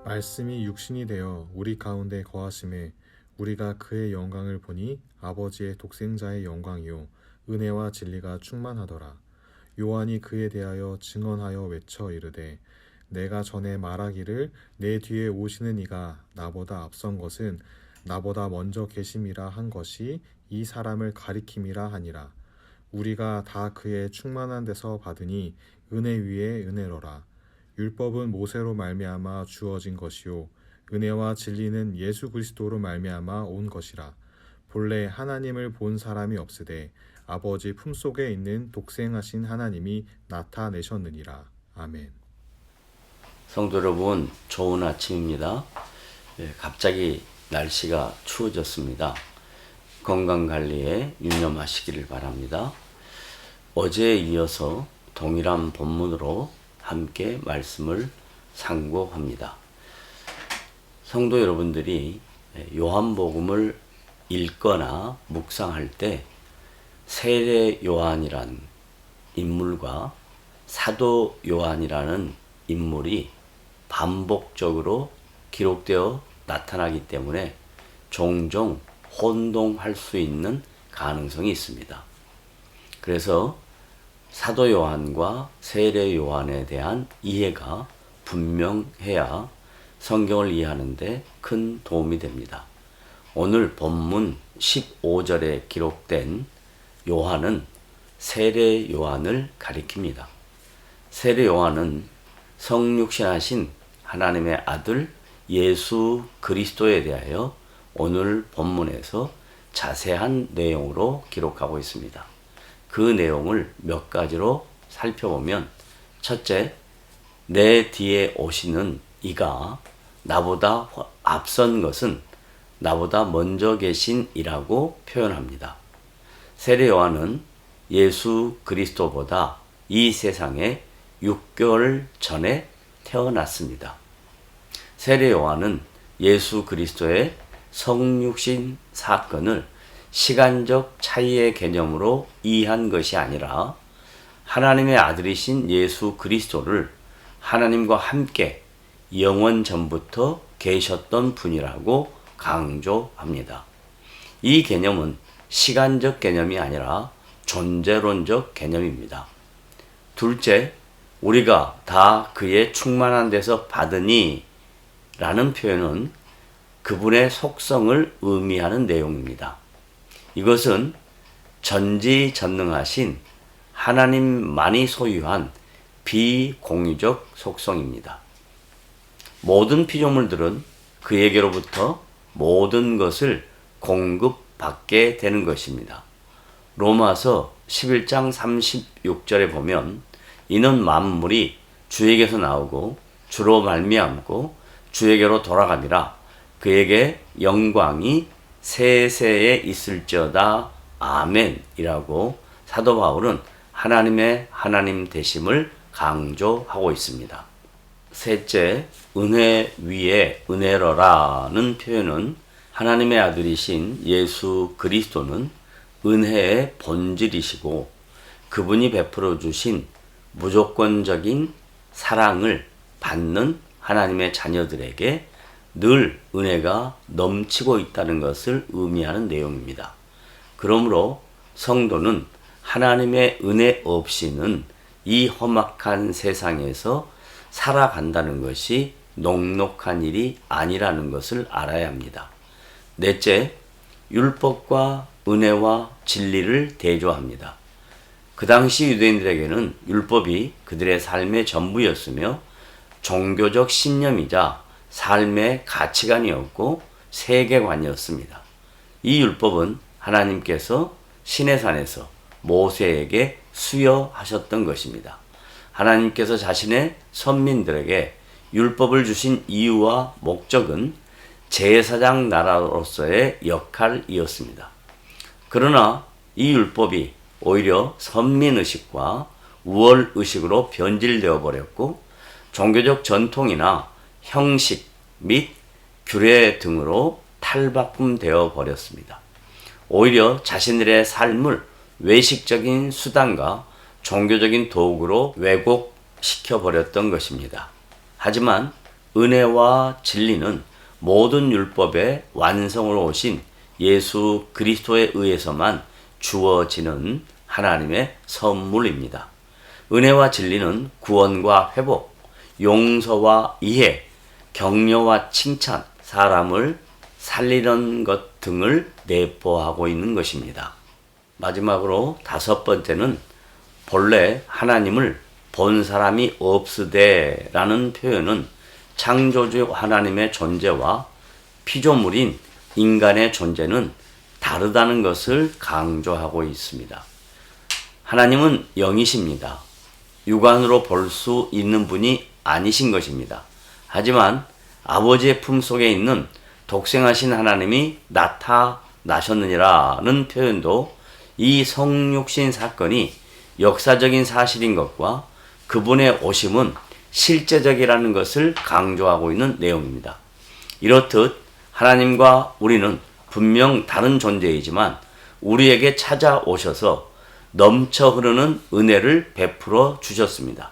말씀이 육신이 되어 우리 가운데 거하심에 우리가 그의 영광을 보니 아버지의 독생자의 영광이요 은혜와 진리가 충만하더라. 요한이 그에 대하여 증언하여 외쳐 이르되 내가 전에 말하기를 내 뒤에 오시는 이가 나보다 앞선 것은 나보다 먼저 계심이라 한 것이 이 사람을 가리킴이라 하니라. 우리가 다 그의 충만한 데서 받으니 은혜 위에 은혜로라. 율법은 모세로 말미암아 주어진 것이요 은혜와 진리는 예수 그리스도로 말미암아 온 것이라. 본래 하나님을 본 사람이 없으되 아버지 품속에 있는 독생하신 하나님이 나타내셨느니라. 아멘. 성도 여러분, 좋은 아침입니다. 갑자기 날씨가 추워졌습니다. 건강관리에 유념하시기를 바랍니다. 어제에 이어서 동일한 본문으로 함께 말씀을 상고합니다. 성도 여러분들이 요한복음을 읽거나 묵상할 때 세례 요한이란 인물과 사도 요한이라는 인물이 반복적으로 기록되어 나타나기 때문에 종종 혼동할 수 있는 가능성이 있습니다. 그래서 사도 요한과 세례 요한에 대한 이해가 분명해야 성경을 이해하는 데 큰 도움이 됩니다. 오늘 본문 15절에 기록된 요한은 세례 요한을 가리킵니다. 세례 요한은 성육신하신 하나님의 아들 예수 그리스도에 대하여 오늘 본문에서 자세한 내용으로 기록하고 있습니다. 그 내용을 몇 가지로 살펴보면, 첫째, 내 뒤에 오시는 이가 나보다 앞선 것은 나보다 먼저 계신 이라고 표현합니다. 세례 요한은 예수 그리스도보다 이 세상에 6개월 전에 태어났습니다. 세례 요한은 예수 그리스도의 성육신 사건을 시간적 차이의 개념으로 이해한 것이 아니라 하나님의 아들이신 예수 그리스도를 하나님과 함께 영원 전부터 계셨던 분이라고 강조합니다. 이 개념은 시간적 개념이 아니라 존재론적 개념입니다. 둘째, 우리가 다 그의 충만한 데서 받으니 라는 표현은 그분의 속성을 의미하는 내용입니다. 이것은 전지전능하신 하나님만이 소유한 비공유적 속성입니다. 모든 피조물들은 그에게로부터 모든 것을 공급받게 되는 것입니다. 로마서 11장 36절에 보면 이는 만물이 주에게서 나오고 주로 말미암고 주에게로 돌아가니라. 그에게 영광이 세세에 있을지어다. 아멘이라고 사도 바울은 하나님의 하나님 되심을 강조하고 있습니다. 셋째, 은혜 위에 은혜로라는 표현은 하나님의 아들이신 예수 그리스도는 은혜의 본질이시고 그분이 베풀어 주신 무조건적인 사랑을 받는 하나님의 자녀들에게 늘 은혜가 넘치고 있다는 것을 의미하는 내용입니다. 그러므로 성도는 하나님의 은혜 없이는 이 험악한 세상에서 살아간다는 것이 녹록한 일이 아니라는 것을 알아야 합니다. 넷째, 율법과 은혜와 진리를 대조합니다. 그 당시 유대인들에게는 율법이 그들의 삶의 전부였으며 종교적 신념이자 삶의 가치관이었고 세계관이었습니다. 이 율법은 하나님께서 시내산에서 모세에게 수여하셨던 것입니다. 하나님께서 자신의 선민들에게 율법을 주신 이유와 목적은 제사장 나라로서의 역할이었습니다. 그러나 이 율법이 오히려 선민의식과 우월의식으로 변질되어 버렸고 종교적 전통이나 형식 및 규례 등으로 탈바꿈되어 버렸습니다. 오히려 자신들의 삶을 외식적인 수단과 종교적인 도구로 왜곡시켜 버렸던 것입니다. 하지만 은혜와 진리는 모든 율법의 완성으로 오신 예수 그리스도에 의해서만 주어지는 하나님의 선물입니다. 은혜와 진리는 구원과 회복, 용서와 이해, 격려와 칭찬, 사람을 살리는 것 등을 내포하고 있는 것입니다. 마지막으로 5번째는 본래 하나님을 본 사람이 없으되 라는 표현은 창조주 하나님의 존재와 피조물인 인간의 존재는 다르다는 것을 강조하고 있습니다. 하나님은 영이십니다. 육안으로 볼 수 있는 분이 아니신 것입니다. 하지만 아버지의 품속에 있는 독생하신 하나님이 나타나셨느니라는 표현도 이 성육신 사건이 역사적인 사실인 것과 그분의 오심은 실제적이라는 것을 강조하고 있는 내용입니다. 이렇듯 하나님과 우리는 분명 다른 존재이지만 우리에게 찾아오셔서 넘쳐 흐르는 은혜를 베풀어 주셨습니다.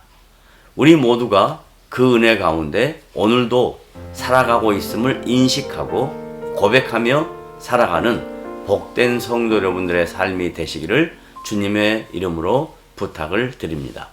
우리 모두가 그 은혜 가운데 오늘도 살아가고 있음을 인식하고 고백하며 살아가는 복된 성도 여러분들의 삶이 되시기를 주님의 이름으로 부탁을 드립니다.